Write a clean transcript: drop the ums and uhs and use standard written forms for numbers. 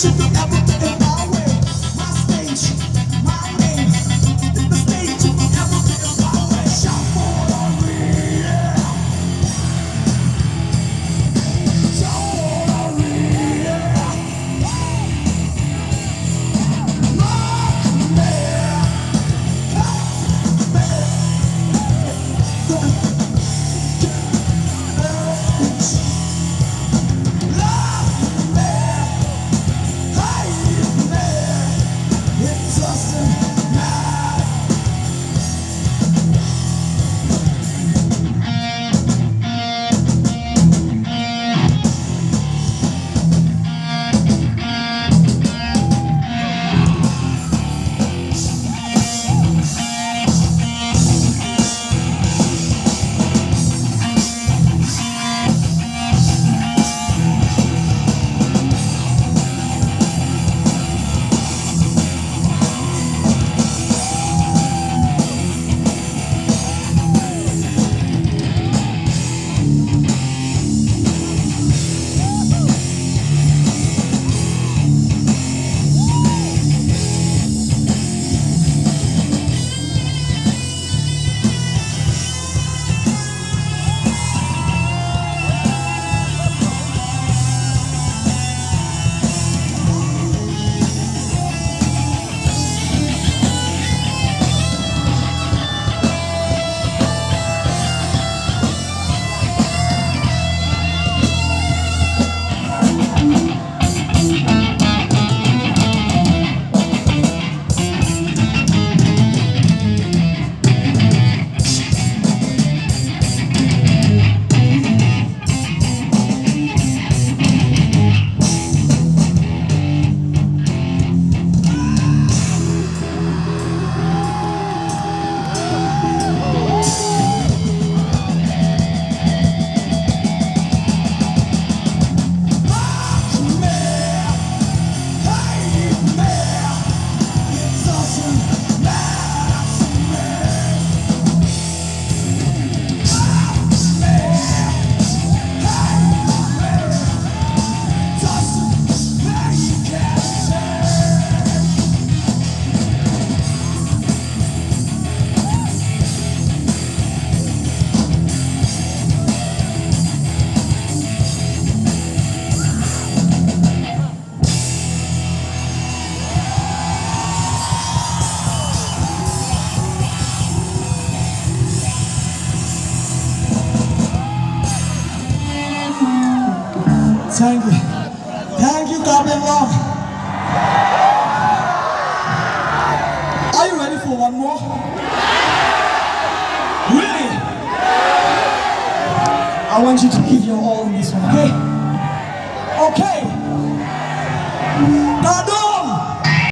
you could ever get in my way. My stage, my name. The stage you could ever get in my way. Shout for glory, yeah. Shout for glory, yeah. Love me, it doesn't matter. Thank you. Thank you, Captain Long. Are you ready for one more? Really? I want you to give your all in this one, okay? Okay. Now,